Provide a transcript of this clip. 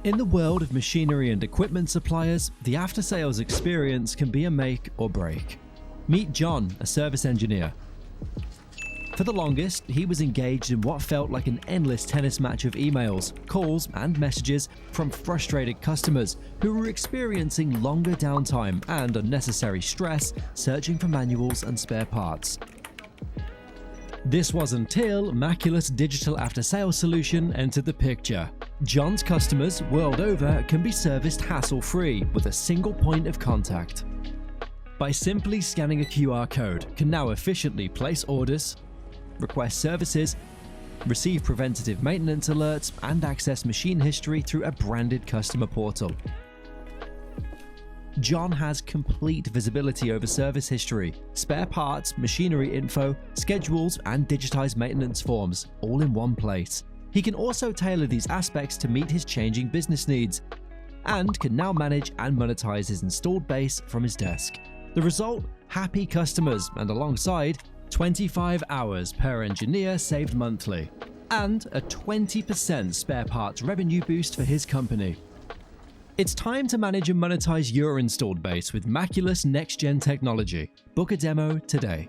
In the world of machinery and equipment suppliers, the after-sales experience can be a make or break. Meet John, a service engineer. For the longest, he was engaged in what felt like an endless tennis match of emails, calls, and messages from frustrated customers who were experiencing longer downtime and unnecessary stress searching for manuals and spare parts. This was until Makula's digital after-sales solution entered the picture. John's customers world over can be serviced hassle-free with a single point of contact. By simply scanning a QR code, can now efficiently place orders, request services, receive preventative maintenance alerts, and access machine history through a branded customer portal. John has complete visibility over service history, spare parts, machinery info, schedules, and digitized maintenance forms, all in one place. He can also tailor these aspects to meet his changing business needs, and can now manage and monetize his installed base from his desk. The result? Happy customers, and alongside, 25 hours per engineer saved monthly, and a 20% spare parts revenue boost for his company. It's time to manage and monetize your installed base with Makula's next-gen technology. Book a demo today.